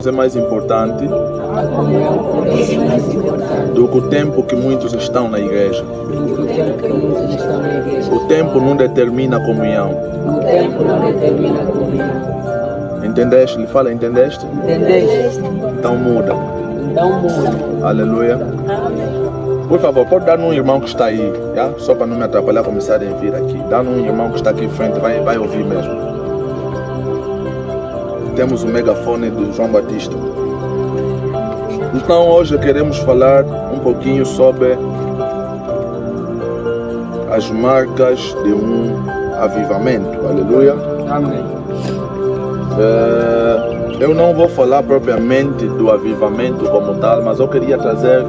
É mais importante do que o tempo que muitos estão na igreja. O tempo não determina a comunhão. Entendeste? Ele fala, entendeste? Então muda. Aleluia. Por favor, pode dar num irmão que está aí, tá? Só para não me atrapalhar, começarem a vir aqui. Dá num irmão que está aqui em frente, vai ouvir mesmo. Temos o megafone do João Batista. Então hoje queremos falar um pouquinho sobre as marcas de um avivamento. Aleluia. Amém. Eu não vou falar propriamente do avivamento como tal, mas eu queria trazer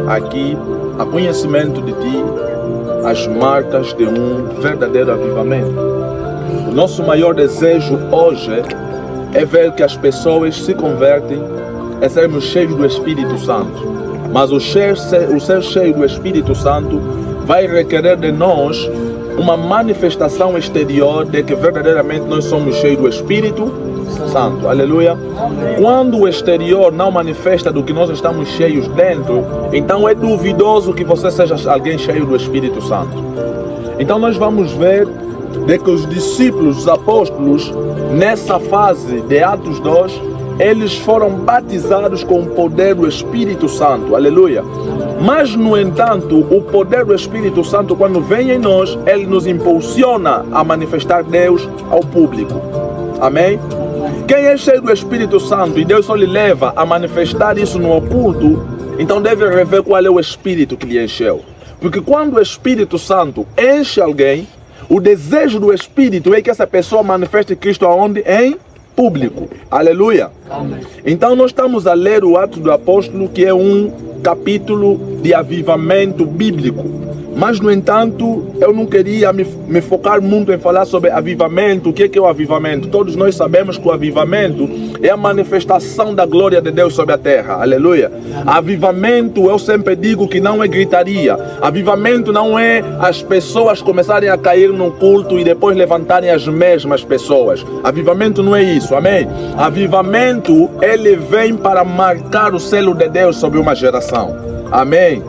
aqui a conhecimento de ti as marcas de um verdadeiro avivamento. O nosso maior desejo hoje é ver que as pessoas se convertem, é sermos cheios do Espírito Santo. Mas o ser cheio do Espírito Santo vai requerer de nós uma manifestação exterior de que verdadeiramente nós somos cheios do Espírito Santo. Aleluia. Quando o exterior não manifesta do que nós estamos cheios dentro, então é duvidoso que você seja alguém cheio do Espírito Santo. Então nós vamos ver de que os discípulos, os apóstolos, nessa fase de Atos 2, eles foram batizados com o poder do Espírito Santo. Aleluia. Mas, no entanto, o poder do Espírito Santo, quando vem em nós, ele nos impulsiona a manifestar Deus ao público. Amém? Quem é cheio do Espírito Santo e Deus só lhe leva a manifestar isso no oculto, então deve rever qual é o Espírito que lhe encheu. Porque quando o Espírito Santo enche alguém, o desejo do Espírito é que essa pessoa manifeste Cristo aonde? Em público. Aleluia. Amém. Então nós estamos a ler o Atos do Apóstolo, que é um capítulo de avivamento bíblico. Mas, no entanto, eu não queria me focar muito em falar sobre avivamento. O que é o avivamento? Todos nós sabemos que o avivamento é a manifestação da glória de Deus sobre a terra. Aleluia. Avivamento, eu sempre digo que não é gritaria. Avivamento não é as pessoas começarem a cair no culto e depois levantarem as mesmas pessoas. Avivamento não é isso, amém? Avivamento, ele vem para marcar o selo de Deus sobre uma geração. Amém?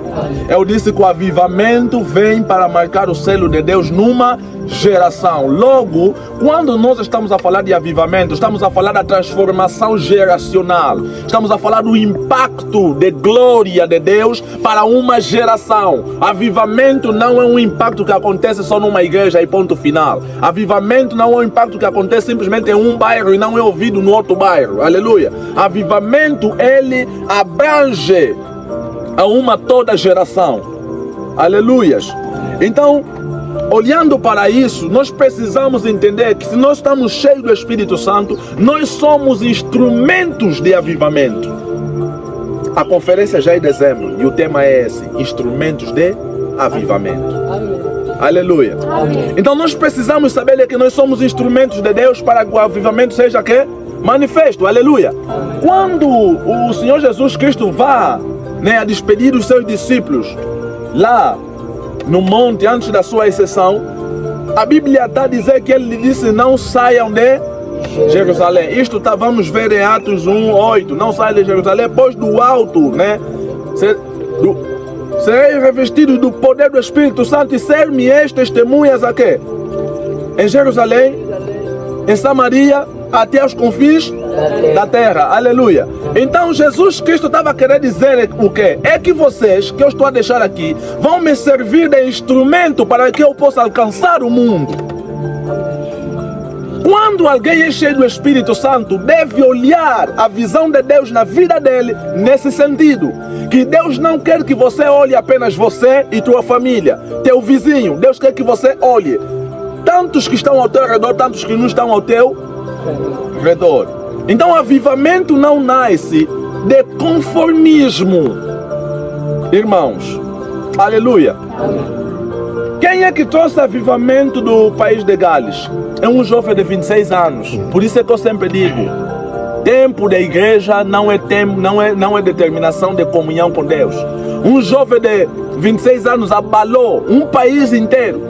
Eu disse que o avivamento vem para marcar o selo de Deus numa geração. Logo, quando nós estamos a falar de avivamento, estamos a falar da transformação geracional. Estamos a falar do impacto de glória de Deus para uma geração. Avivamento não é um impacto que acontece só numa igreja e ponto final. Avivamento não é um impacto que acontece simplesmente em um bairro e não é ouvido no outro bairro. Aleluia. Avivamento, ele abrange a uma toda geração. Aleluias. Então, olhando para isso, nós precisamos entender que se nós estamos cheios do Espírito Santo, nós somos instrumentos de avivamento. A conferência já é em dezembro e o tema é esse: instrumentos de avivamento. Amém. Aleluia. Amém. Então nós precisamos saber que nós somos instrumentos de Deus para que o avivamento seja que manifesto. Aleluia. Amém. Quando o Senhor Jesus Cristo vá a despedir os seus discípulos lá no monte antes da sua ascensão, a Bíblia está a dizer que ele disse: não saiam de Jerusalém. Isto vamos ver em Atos 1:8. Não saiam de Jerusalém, pois do alto, serei revestidos do poder do Espírito Santo e ser-me-eis testemunhas aqui em Jerusalém, em Samaria, até os confins da terra. Aleluia. Então Jesus Cristo estava querendo dizer o quê? É que vocês, que eu estou a deixar aqui, vão me servir de instrumento para que eu possa alcançar o mundo. Quando alguém é cheio do Espírito Santo, deve olhar a visão de Deus na vida dele nesse sentido. Que Deus não quer que você olhe apenas você e tua família, teu vizinho. Deus quer que você olhe tantos que estão ao teu redor, tantos que não estão ao teu redor. Então, avivamento não nasce de conformismo, irmãos. Aleluia. Quem é que trouxe avivamento do país de Gales? É um jovem de 26 anos. Por isso é que eu sempre digo: tempo da igreja não é determinação de comunhão com Deus. Um jovem de 26 anos abalou um país inteiro,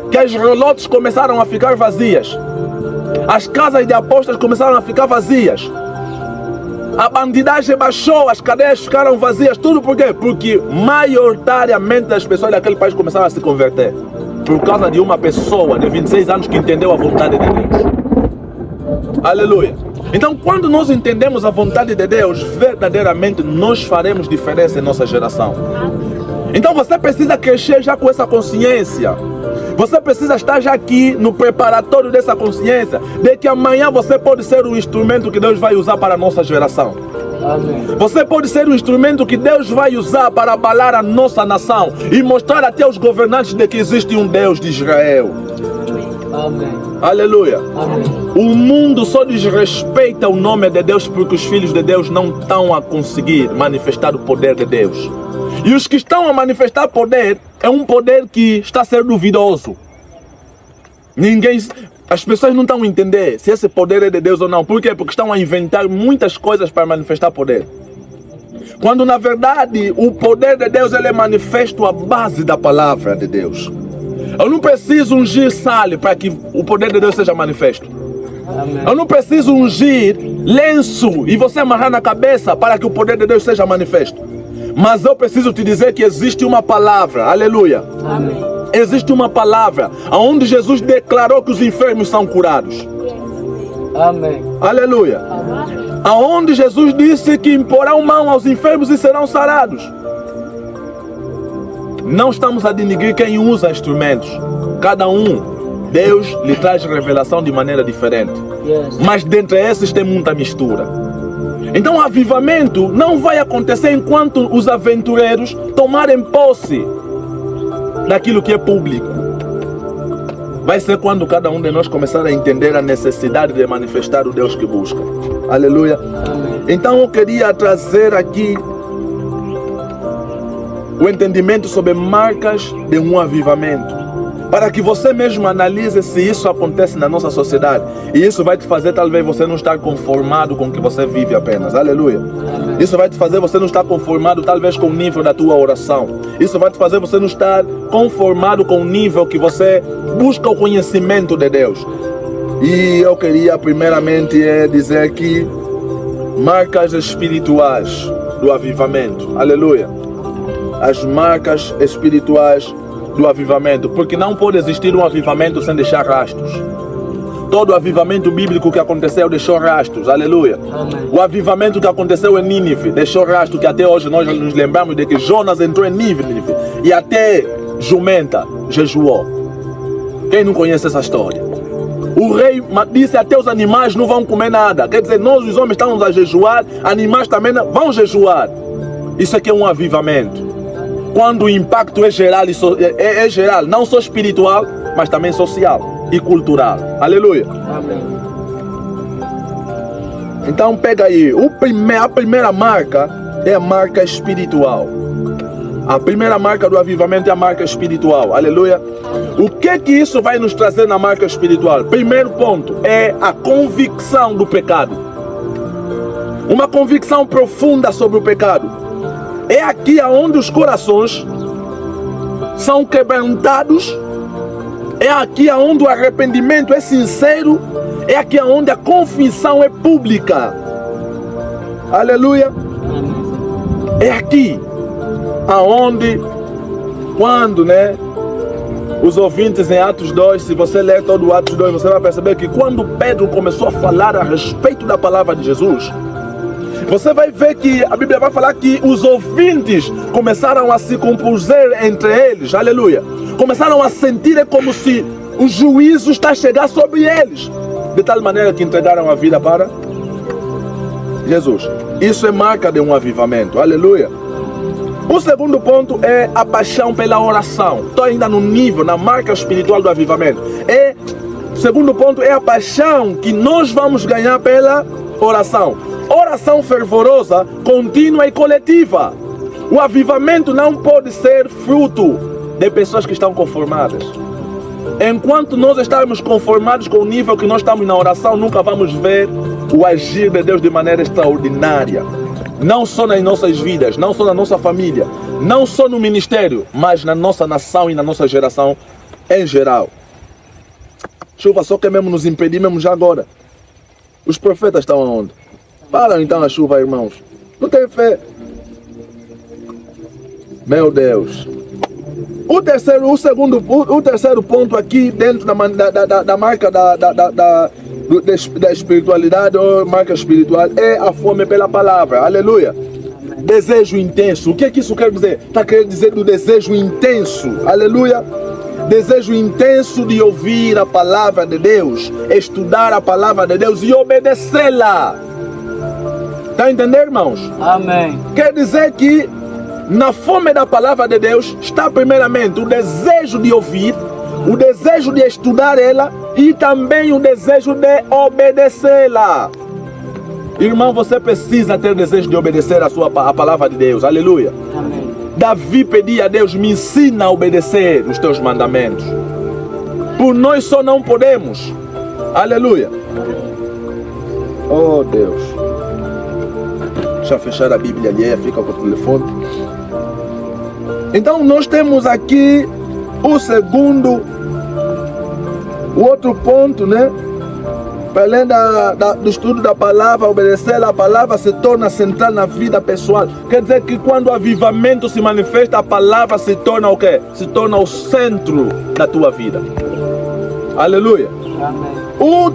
que as relotes começaram a ficar vazias. As casas de apostas começaram a ficar vazias. A bandidagem baixou, as cadeias ficaram vazias, tudo por quê? Porque maioritariamente das pessoas daquele país começaram a se converter. Por causa de uma pessoa de 26 anos que entendeu a vontade de Deus. Aleluia. Então, quando nós entendemos a vontade de Deus, verdadeiramente nós faremos diferença em nossa geração. Então você precisa crescer já com essa consciência. Você precisa estar já aqui no preparatório dessa consciência de que amanhã você pode ser o instrumento que Deus vai usar para a nossa geração. Amém. Você pode ser o instrumento que Deus vai usar para abalar a nossa nação e mostrar até aos governantes de que existe um Deus de Israel. Amém. Aleluia. Amém. O mundo só desrespeita o nome de Deus porque os filhos de Deus não estão a conseguir manifestar o poder de Deus. E os que estão a manifestar poder, é um poder que está a ser duvidoso. As pessoas não estão a entender se esse poder é de Deus ou não. Por quê? Porque estão a inventar muitas coisas para manifestar poder. Quando na verdade o poder de Deus ele é manifesto à base da palavra de Deus. Eu não preciso ungir sal para que o poder de Deus seja manifesto. Amém. Eu não preciso ungir lenço e você amarrar na cabeça para que o poder de Deus seja manifesto. Mas eu preciso te dizer que existe uma palavra, aleluia. Amém. Existe uma palavra onde Jesus declarou que os enfermos são curados. Amém. Aleluia. Aonde Jesus disse que imporão mão aos enfermos e serão sarados. Não estamos a denigrir quem usa instrumentos. Cada um, Deus lhe traz revelação de maneira diferente. Yes. Mas dentre esses tem muita mistura. Então o avivamento não vai acontecer enquanto os aventureiros tomarem posse daquilo que é público. Vai ser quando cada um de nós começar a entender a necessidade de manifestar o Deus que busca. Aleluia. Amém. Então eu queria trazer aqui o entendimento sobre marcas de um avivamento, para que você mesmo analise se isso acontece na nossa sociedade. E isso vai te fazer talvez você não estar conformado com o que você vive apenas. Aleluia. Amém. Isso vai te fazer você não estar conformado talvez com o nível da tua oração. Isso vai te fazer você não estar conformado com o nível que você busca o conhecimento de Deus. E eu queria primeiramente dizer que marcas espirituais do avivamento. Aleluia. As marcas espirituais do avivamento, porque não pode existir um avivamento sem deixar rastros. Todo avivamento bíblico que aconteceu deixou rastros, aleluia. Amém. O avivamento que aconteceu em Nínive deixou rastros, que até hoje nós nos lembramos de que Jonas entrou em Nínive e até jumenta jejuou. Quem não conhece essa história? O rei disse até os animais não vão comer nada. Quer dizer, nós os homens estamos a jejuar, animais também vão jejuar. Isso aqui é um avivamento. Quando o impacto é geral, é geral, não só espiritual, mas também social e cultural. Aleluia. Amém. Então pega aí, a primeira marca é a marca espiritual. A primeira marca do avivamento é a marca espiritual. Aleluia. O que isso vai nos trazer na marca espiritual? Primeiro ponto é a convicção do pecado. Uma convicção profunda sobre o pecado. É aqui onde os corações são quebrantados. É aqui onde o arrependimento é sincero. É aqui onde a confissão é pública. Aleluia. É aqui aonde, quando, os ouvintes em Atos 2, se você ler todo o Atos 2, você vai perceber que quando Pedro começou a falar a respeito da palavra de Jesus, você vai ver que a Bíblia vai falar que os ouvintes começaram a se compuser entre eles, aleluia. Começaram a sentir como se o juízo está a chegar sobre eles, de tal maneira que entregaram a vida para Jesus. Isso é marca de um avivamento, aleluia. O segundo ponto é a paixão pela oração. Estou ainda no nível, na marca espiritual do avivamento. O segundo ponto é a paixão que nós vamos ganhar pela oração. Oração fervorosa, contínua e coletiva. O avivamento não pode ser fruto de pessoas que estão conformadas. Enquanto nós estarmos conformados com o nível que nós estamos na oração, nunca vamos ver o agir de Deus de maneira extraordinária. Não só nas nossas vidas, não só na nossa família, não só no ministério, mas na nossa nação e na nossa geração em geral. Chuva só quer mesmo nos impedir mesmo já agora. Os profetas estão aonde? Para então a chuva, irmãos. Não tem fé. Meu Deus. O terceiro ponto aqui dentro da marca da espiritualidade, ou marca espiritual, é a fome pela palavra. Aleluia. Desejo intenso. O que é que isso quer dizer? Está querendo dizer do desejo intenso. Aleluia. Desejo intenso de ouvir a palavra de Deus, estudar a palavra de Deus e obedecê-la. Está entendendo, irmãos? Amém. Quer dizer que na fome da palavra de Deus está primeiramente o desejo de ouvir, o desejo de estudar ela e também o desejo de obedecê-la. Irmão, você precisa ter desejo de obedecer a palavra de Deus. Aleluia. Amém. Davi pedia a Deus: me ensina a obedecer os teus mandamentos. Por nós só não podemos. Aleluia. Oh Deus. Deixa eu fechar a Bíblia alheia, fica com o telefone. Então nós temos aqui o outro ponto, né? Além do estudo da palavra, obedecer a palavra se torna central na vida pessoal. Quer dizer que quando o avivamento se manifesta, a palavra se torna o quê? Se torna o centro da tua vida. Aleluia. Amém. O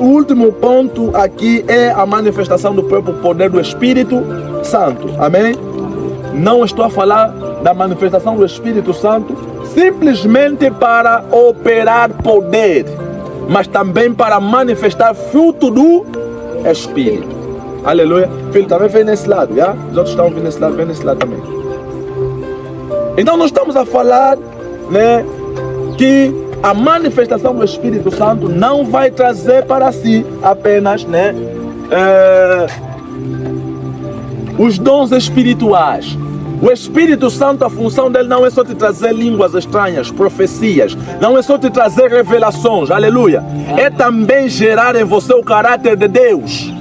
último ponto aqui é a manifestação do próprio poder do Espírito Santo. Amém? Não estou a falar da manifestação do Espírito Santo simplesmente para operar poder, mas também para manifestar fruto do Espírito. Aleluia. Filho, também vem nesse lado, já? Os outros estão vindo nesse lado, vem nesse lado também. Então nós estamos a falar, né, que a manifestação do Espírito Santo não vai trazer para si apenas, né, os dons espirituais. O Espírito Santo, a função dele não é só te trazer línguas estranhas, profecias, não é só te trazer revelações, aleluia. É também gerar em você o caráter de Deus.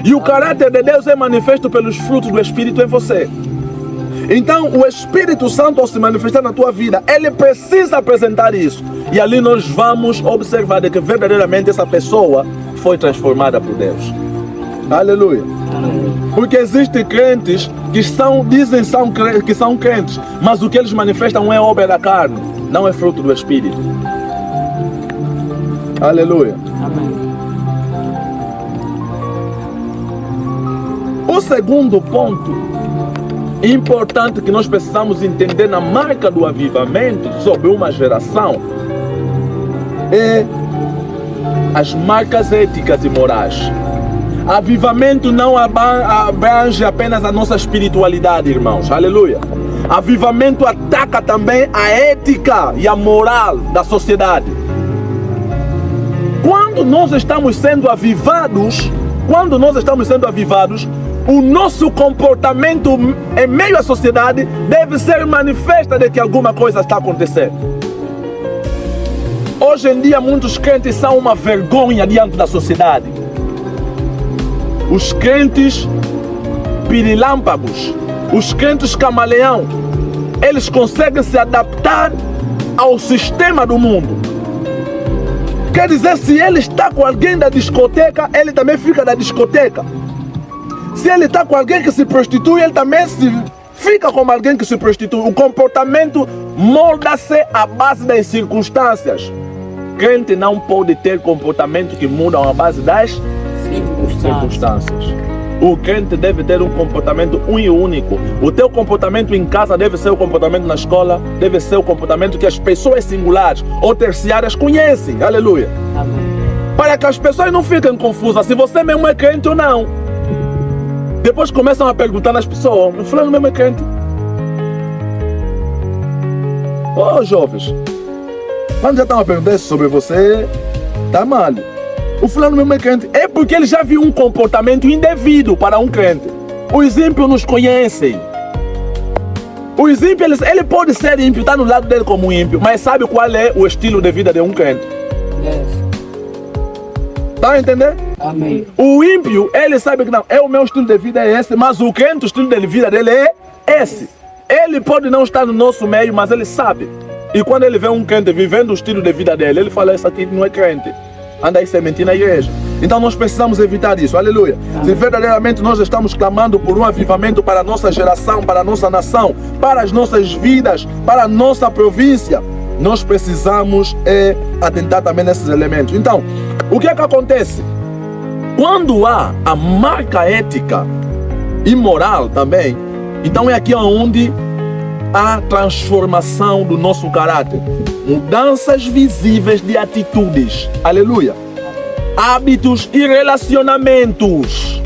E o caráter de Deus é manifesto pelos frutos do Espírito em você. Então, o Espírito Santo, ao se manifestar na tua vida, ele precisa apresentar isso. E ali nós vamos observar de que verdadeiramente essa pessoa foi transformada por Deus. Aleluia. Porque existem crentes que dizem que são crentes, mas o que eles manifestam é obra da carne, não é fruto do Espírito. Aleluia. Amém. O segundo ponto importante que nós precisamos entender na marca do avivamento sobre uma geração é as marcas éticas e morais. Avivamento não abrange apenas a nossa espiritualidade, irmãos. Aleluia. Avivamento ataca também a ética e a moral da sociedade. Quando nós estamos sendo avivados, o nosso comportamento em meio à sociedade deve ser manifesta de que alguma coisa está acontecendo. Hoje em dia, muitos crentes são uma vergonha diante da sociedade. Os crentes pirilâmpagos, os crentes camaleão, eles conseguem se adaptar ao sistema do mundo. Quer dizer, se ele está com alguém da discoteca, ele também fica da discoteca. Se ele está com alguém que se prostitui, ele também fica com alguém que se prostitui. O comportamento molda-se à base das circunstâncias. Crente não pode ter comportamento que mudam à base das circunstâncias. O crente deve ter um comportamento único. O teu comportamento em casa deve ser o comportamento na escola, deve ser o comportamento que as pessoas singulares ou terciárias conhecem. Aleluia. Amém. Para que as pessoas não fiquem confusas se você mesmo é crente ou não. Depois começam a perguntar nas pessoas: o fulano mesmo é crente? Ô jovens, quando já estão a perguntar isso sobre você, tá mal. O fulano mesmo é crente. É porque ele já viu um comportamento indevido para um crente. Os ímpios nos conhecem. Os ímpios, ele pode ser ímpio, está no lado dele como ímpio, mas sabe qual é o estilo de vida de um crente? Tá a entender? Amém. O ímpio, ele sabe que não, o meu estilo de vida é esse, mas o crente, o estilo de vida dele é esse. Ele pode não estar no nosso meio, mas ele sabe. E quando ele vê um crente vivendo o estilo de vida dele, ele fala: isso aqui não é crente. anda aí sementir na igreja. Então nós precisamos evitar isso, aleluia. Se verdadeiramente nós estamos clamando por um avivamento para a nossa geração, para a nossa nação, para as nossas vidas, para a nossa província, nós precisamos atentar também nesses elementos. Então, o que é que acontece? Quando há a marca ética e moral também, então é aqui onde há transformação do nosso caráter. Mudanças visíveis de atitudes. Aleluia. Hábitos e relacionamentos.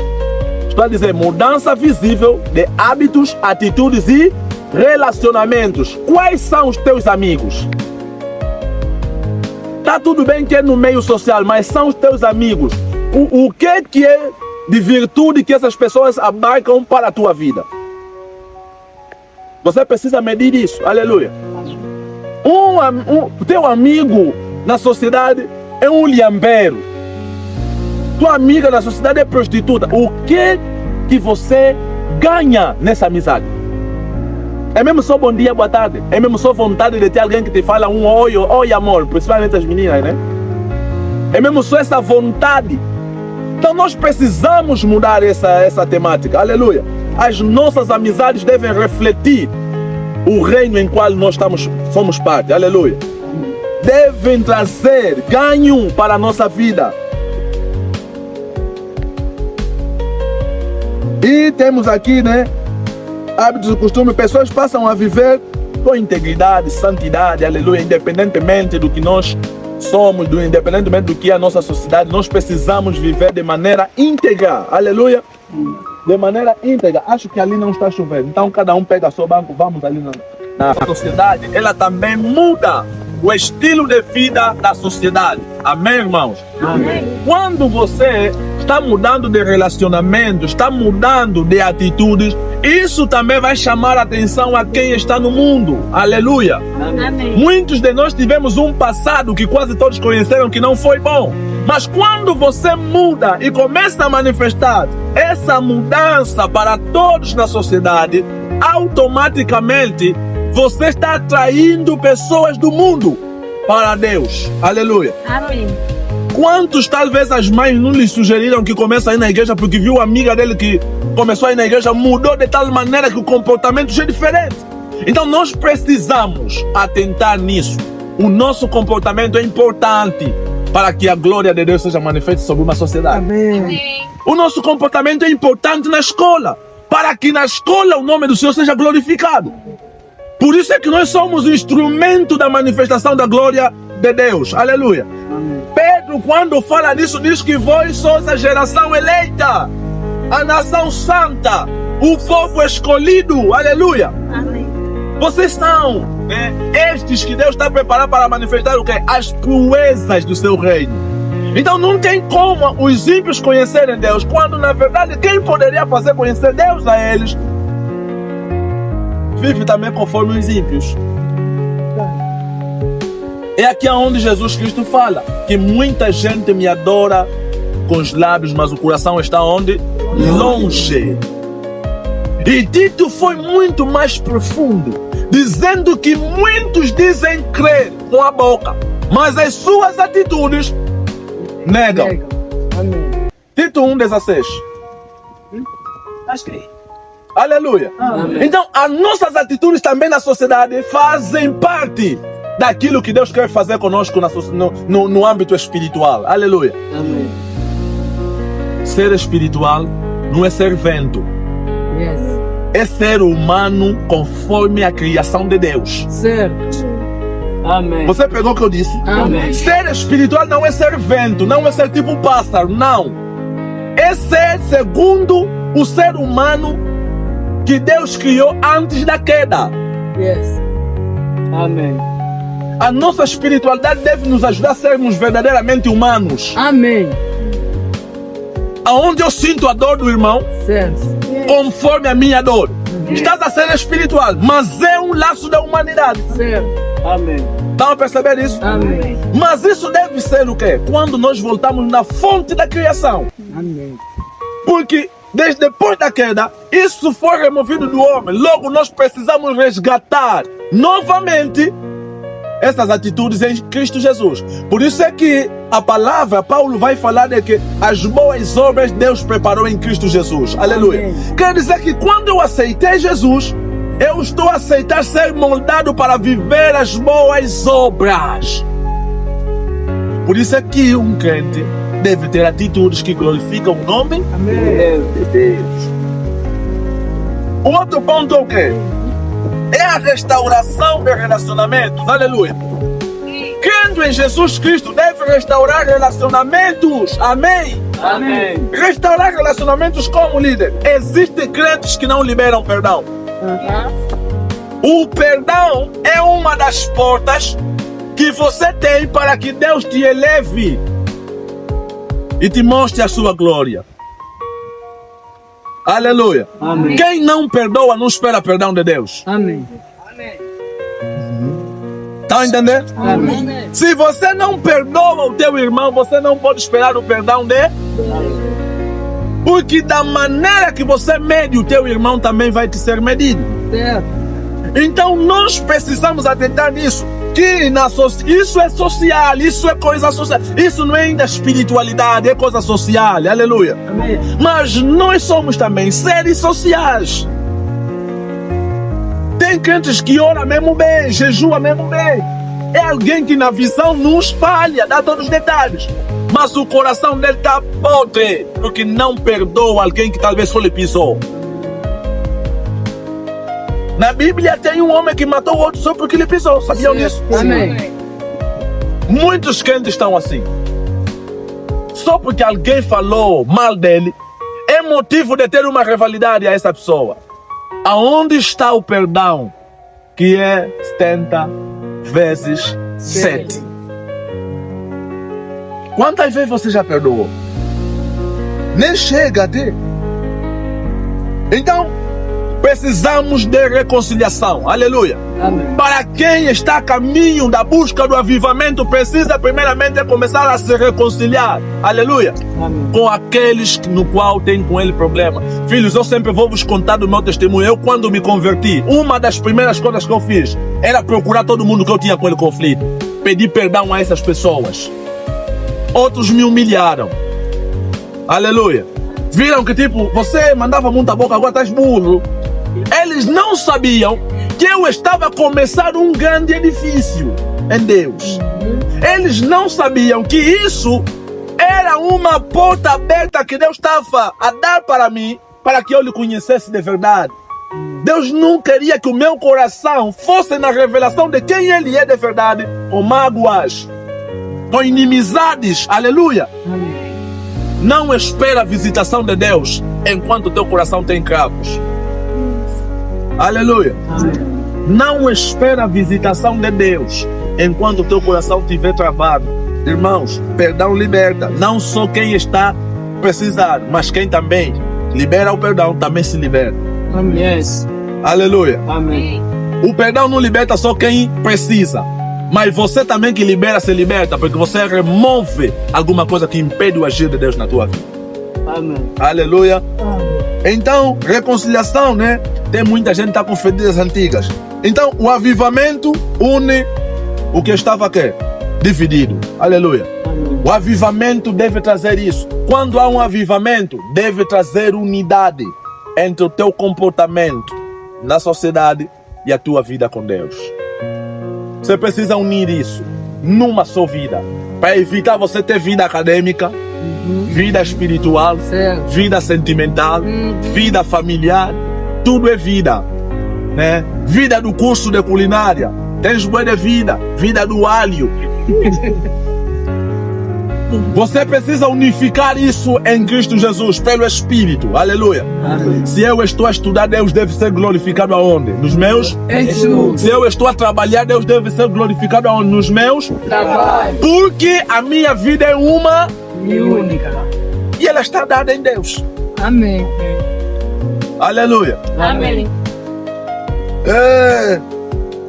Estou a dizer, mudança visível de hábitos, atitudes e relacionamentos. Quais são os teus amigos? Tá tudo bem que é no meio social, mas são os teus amigos. O que é de virtude que essas pessoas abarcam para a tua vida? Você precisa medir isso, aleluia. Teu amigo na sociedade é um liambeiro. Tua amiga na sociedade é prostituta. O que você ganha nessa amizade? É mesmo só bom dia, boa tarde? É mesmo só vontade de ter alguém que te fala um oi amor, principalmente as meninas, né? É mesmo só essa vontade. Então nós precisamos mudar essa temática, aleluia. As nossas amizades devem refletir o reino em qual nós somos parte, aleluia. Devem trazer ganho para a nossa vida. E temos aqui, né, hábitos e costumes. Pessoas passam a viver com integridade, santidade, aleluia, independentemente do que nós somos, independentemente do que é a nossa sociedade. Nós precisamos viver de maneira íntegra, aleluia. De maneira íntegra. Acho que ali não está chovendo, então cada um pega seu banco, vamos ali na sociedade. Ela também muda o estilo de vida da sociedade. Amém, irmãos? Amém. Quando você está mudando de relacionamento, está mudando de atitudes, isso também vai chamar a atenção a quem está no mundo. Aleluia. Amém. Muitos de nós tivemos um passado que quase todos conheceram que não foi bom. Mas quando você muda e começa a manifestar essa mudança para todos na sociedade, automaticamente você está atraindo pessoas do mundo para Deus. Aleluia. Amém. Quantos talvez as mães não lhe sugeriram que comece a ir na igreja porque viu a amiga dele que começou a ir na igreja, mudou de tal maneira que o comportamento já é diferente. Então nós precisamos atentar nisso. O nosso comportamento é importante para que a glória de Deus seja manifesta sobre uma sociedade. Amém. O nosso comportamento é importante na escola, para que na escola o nome do Senhor seja glorificado. Por isso é que nós somos o instrumento da manifestação da glória de Deus. Aleluia. Amém. Pedro, quando fala disso, diz que vós sois a geração eleita, a nação santa, o povo escolhido. Aleluia. Amém. Vocês são estes que Deus está preparando para manifestar o quê? As proezas do seu reino. Então não tem como os ímpios conhecerem Deus, quando na verdade quem poderia fazer conhecer Deus a eles vive também conforme os ímpios. É aqui onde Jesus Cristo fala que muita gente me adora com os lábios, mas o coração está onde? Longe. E Tito foi muito mais profundo, dizendo que muitos dizem crer com a boca, mas as suas atitudes negam. Amém. Tito 1,16. Acho que Aleluia. Amém. Então, as nossas atitudes também na sociedade fazem parte daquilo que Deus quer fazer conosco no âmbito espiritual. Aleluia. Amém. Ser espiritual não é ser vento. Yes. É ser humano conforme a criação de Deus. Certo. Amém. Você pegou o que eu disse? Amém. Ser espiritual não é ser vento, não é ser tipo um pássaro, não. É ser segundo o ser humano que Deus criou antes da queda. Yes. Amém. A nossa espiritualidade deve nos ajudar a sermos verdadeiramente humanos. Amém. Aonde eu sinto a dor do irmão, Certo. conforme a minha dor. Estás a ser espiritual, mas é um laço da humanidade. Certo. Amém. Estão a perceber isso? Amém. Mas isso deve ser o quê? Quando nós voltamos na fonte da criação. Amém. Porque desde depois da queda, isso foi removido do homem. Logo nós precisamos resgatar novamente essas atitudes em Cristo Jesus. Por isso é que a palavra, Paulo vai falar de que as boas obras Deus preparou em Cristo Jesus. Aleluia. Amém. Quer dizer que quando eu aceitei Jesus, eu estou a aceitar ser moldado para viver as boas obras. Por isso é que um crente deve ter atitudes que glorificam o nome de Deus. O outro ponto é o quê? É a restauração de relacionamentos. Aleluia. Crendo em Jesus Cristo deve restaurar relacionamentos. Amém? Amém. Restaurar relacionamentos como líder. Existem crentes que não liberam perdão. O perdão é uma das portas que você tem para que Deus te eleve e te mostre a sua glória. Aleluia. Amém. Quem não perdoa não espera perdão de Deus. Amém. Tá entendendo? Amém. Se você não perdoa o teu irmão, você não pode esperar o perdão dele. Porque da maneira que você mede o teu irmão também vai te ser medido. Certo. Então nós precisamos atentar nisso. Que isso é social, isso é coisa social. Isso não é ainda espiritualidade, é coisa social. Aleluia. Amém. Mas nós somos também seres sociais. Tem crentes que oram mesmo bem, jejua mesmo bem. É alguém que na visão nos falha, dá todos os detalhes. Mas o coração dele está podre, porque não perdoa alguém que talvez só lhe pisou. Na Bíblia tem um homem que matou o outro só porque lhe pisou. Sabiam disso? Amém. Muitos crentes estão assim. Só porque alguém falou mal dele, é motivo de ter uma rivalidade a essa pessoa. Aonde está o perdão? Que é 70 vezes 7. Quantas vezes você já perdoou? Nem chega a ter. Então, precisamos de reconciliação. Aleluia. Amém. Para quem está a caminho da busca do avivamento, precisa primeiramente começar a se reconciliar. Aleluia. Amém. Com aqueles no qual tem com ele problema. Filhos, eu sempre vou vos contar do meu testemunho. Eu, quando me converti, uma das primeiras coisas que eu fiz era procurar todo mundo que eu tinha com ele conflito. Pedir perdão a essas pessoas. Outros me humilharam. Aleluia. Viram que tipo, você mandava muita boca, agora estás burro. Eles não sabiam que eu estava a começar um grande edifício em Deus. Eles não sabiam que isso era uma porta aberta que Deus estava a dar para mim, para que eu lhe conhecesse de verdade. Deus não queria que o meu coração fosse na revelação de quem Ele é de verdade, com mágoas, com inimizades. Aleluia. Amém. Não espera a visitação de Deus enquanto teu coração tem cravos. Aleluia. Amém. Não espera a visitação de Deus enquanto teu coração estiver travado. Irmãos, perdão liberta. Não só quem está precisando, mas quem também libera o perdão também se liberta. Amém. Yes. Aleluia. Amém. O perdão não liberta só quem precisa, mas você também que libera se liberta, porque você remove alguma coisa que impede o agir de Deus na tua vida. Amém. Aleluia. Então, reconciliação, né? Tem muita gente que está com feridas antigas. Então, o avivamento une o que estava aqui, dividido. Aleluia. Amém. O avivamento deve trazer isso. Quando há um avivamento, deve trazer unidade entre o teu comportamento na sociedade e a tua vida com Deus. Você precisa unir isso numa só vida, para evitar você ter vida acadêmica, vida espiritual, Certo. vida sentimental, vida familiar. Tudo é vida, né? Vida do curso de culinária. Tens boa de vida, vida do alho. Você precisa unificar isso em Cristo Jesus, pelo Espírito. Aleluia. Amém. Se eu estou a estudar, Deus deve ser glorificado aonde? Nos meus? Jesus. Se eu estou a trabalhar, Deus deve ser glorificado aonde? Nos meus? Trabalho. Porque a minha vida é uma E única. e ela está dada em Deus. Amém. Aleluia. Amém.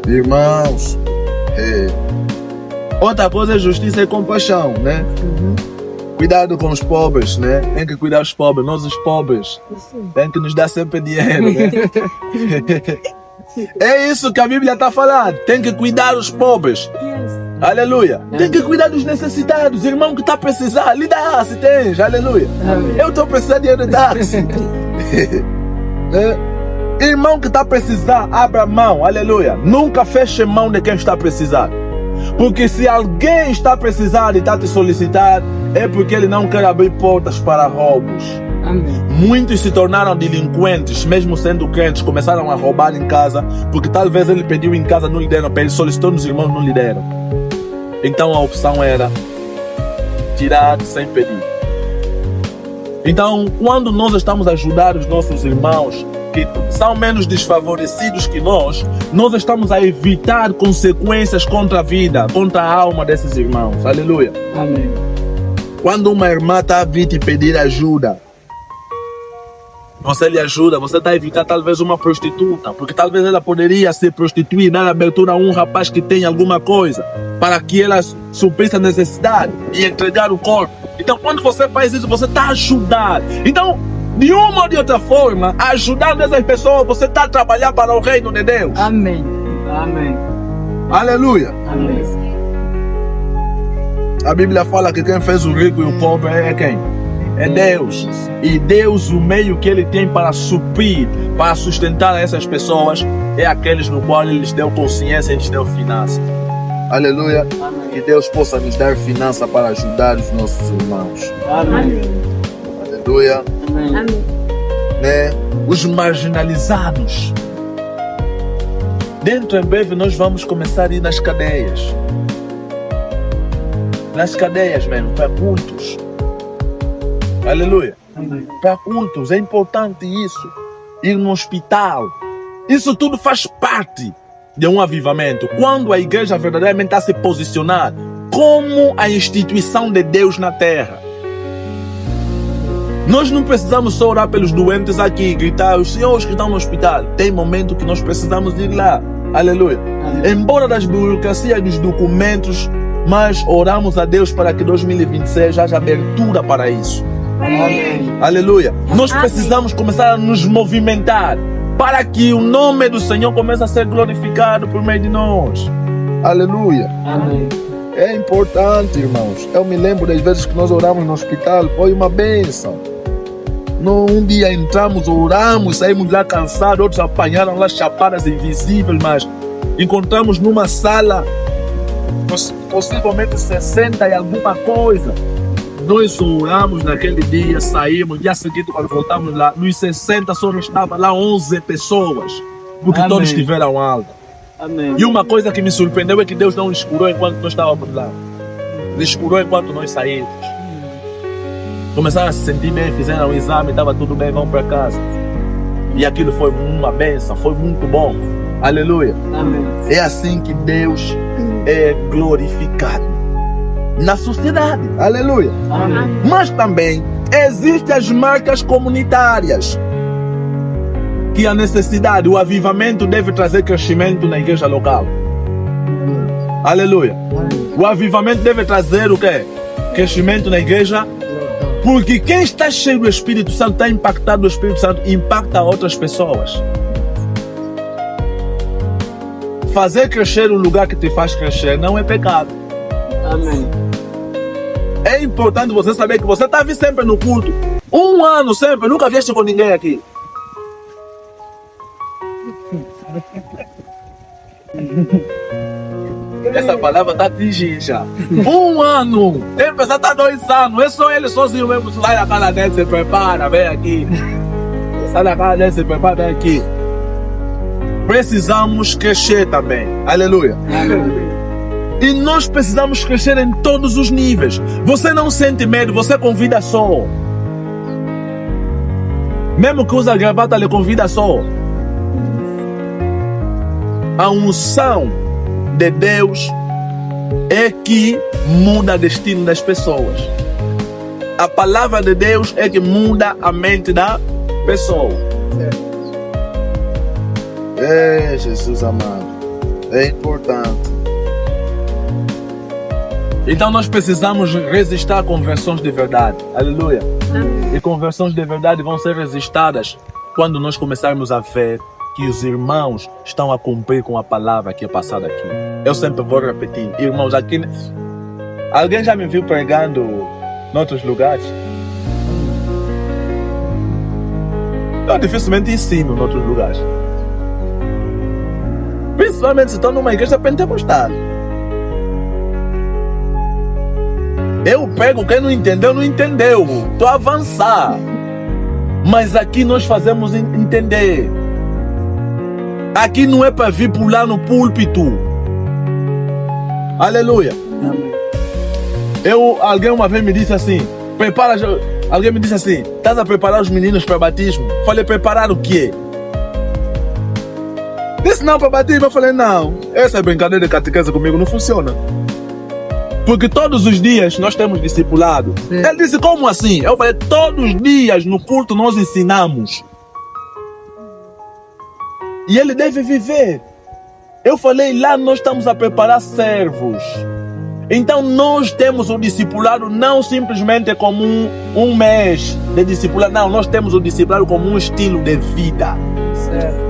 Irmãos, outra coisa é justiça e compaixão, né? Cuidado com os pobres, né? Tem que cuidar dos pobres, nós os pobres. Tem que nos dar sempre dinheiro, né? É isso que a Bíblia está falando. Tem que cuidar dos pobres. Aleluia. Tem que cuidar dos necessitados. Irmão que está precisando, lhe dá se tens. Aleluia. Eu estou precisando de heredar-se. Irmão que está precisando, abra mão. Aleluia. Nunca feche mão de quem está precisando. Porque se alguém está precisando e está te solicitar, é porque ele não quer abrir portas para roubos. Amém. Muitos se tornaram delinquentes, mesmo sendo crentes, começaram a roubar em casa, porque talvez ele pediu em casa, não lhe deram, ele solicitou nos irmãos, não lhe deram. Então a opção era tirar sem pedir. Então, quando nós estamos a ajudar os nossos irmãos que são menos desfavorecidos que nós estamos a evitar consequências contra a vida, contra a alma desses irmãos. Aleluia. Amém. Quando uma irmã está a vir te pedir ajuda, você lhe ajuda, você está a evitar talvez uma prostituta, porque talvez ela poderia se prostituir, dar abertura a um rapaz que tem alguma coisa, para que ela suprisse a necessidade e entregar o corpo. Então, quando você faz isso, você está a ajudar. Então, de uma ou de outra forma, ajudando essas pessoas, você está a trabalhar para o reino de Deus. Amém. Amém. Aleluia. Amém. A Bíblia fala que quem fez o rico e o pobre é quem? É Deus. E Deus, o meio que Ele tem para suprir, para sustentar essas pessoas, é aqueles no qual Ele lhes deu consciência e lhes deu finança. Aleluia. Amém. Que Deus possa nos dar finança para ajudar os nossos irmãos. Amém. Aleluia. Amém. Né? Os marginalizados. Dentro em breve nós vamos começar a ir nas cadeias. Nas cadeias mesmo, para cultos. Aleluia. Amém. Para cultos, é importante isso. Ir no hospital. Isso tudo faz parte de um avivamento. Quando a igreja verdadeiramente está a se posicionar como a instituição de Deus na terra. Nós não precisamos só orar pelos doentes aqui, gritar, os senhores que estão no hospital. Tem momento que nós precisamos ir lá. Aleluia. Amém. Embora das burocracias dos documentos, mas oramos a Deus para que 2026 haja abertura para isso. Amém. Aleluia. Nós precisamos começar a nos movimentar para que o nome do Senhor comece a ser glorificado por meio de nós. Aleluia. Amém. É importante, irmãos. Eu me lembro das vezes que nós oramos no hospital, foi uma bênção. Um dia entramos, oramos, saímos lá cansados, outros apanharam lá chapadas invisíveis, mas encontramos numa sala possivelmente 60 e alguma coisa. Nós oramos naquele dia, saímos, dia seguinte quando voltamos lá, nos 60 só estavam lá 11 pessoas, porque Amém. todos tiveram alta. Amém. E uma coisa que me surpreendeu é que Deus não escurou enquanto nós estávamos lá. Ele escurou enquanto nós saímos. Começaram a se sentir bem, fizeram o exame, estava tudo bem, vão para casa. E aquilo foi uma bênção, foi muito bom. Aleluia. Amém. É assim que Deus é glorificado na sociedade. Aleluia. Amém. Mas também existem as marcas comunitárias. Que a necessidade, o avivamento deve trazer crescimento na igreja local. Aleluia. O avivamento deve trazer o quê? Crescimento na igreja. Porque quem está cheio do Espírito Santo, está impactado do Espírito Santo, impacta outras pessoas. Fazer crescer o lugar que te faz crescer não é pecado. Amém. É importante você saber que você está sempre no culto. Um ano sempre, nunca vieste com ninguém aqui. Essa palavra está atingindo já. Um ano. Tem pessoa que está 2 anos. É só ele sozinho mesmo. Sai da casa dele, se prepara, vem aqui. Sai da casa dele, se prepara, vem aqui. Precisamos crescer também. Aleluia. Amém. E nós precisamos crescer em todos os níveis. Você não sente medo, você convida só. Mesmo que usa gravata, ele convida só. A unção de Deus é que muda o destino das pessoas. A palavra de Deus é que muda a mente da pessoa. É, Jesus amado. É importante. Então nós precisamos resistir a conversões de verdade. Aleluia. E conversões de verdade vão ser resistidas quando nós começarmos a ver que os irmãos estão a cumprir com a palavra que é passada aqui. Eu sempre vou repetir, irmãos, aqui... Alguém já me viu pregando em outros lugares? Eu dificilmente ensino em outros lugares. Principalmente se estou numa igreja pentecostal. Eu pego, quem não entendeu, não entendeu. Estou a avançar. Mas aqui nós fazemos entender. Aqui não é para vir pular no púlpito. Aleluia. Amém. Alguém uma vez me disse assim, alguém me disse assim, estás a preparar os meninos para batismo? Falei, preparar o quê? Disse não para batismo, eu falei, não. Essa brincadeira de catequese comigo não funciona. Porque todos os dias nós temos discipulado. Sim. Ele disse, como assim? Eu falei, todos os dias no culto nós ensinamos. E ele deve viver. Eu falei, lá nós estamos a preparar servos. Então nós temos o discipulado não simplesmente como um mês de discipulado. Não, nós temos o discipulado como um estilo de vida. Certo.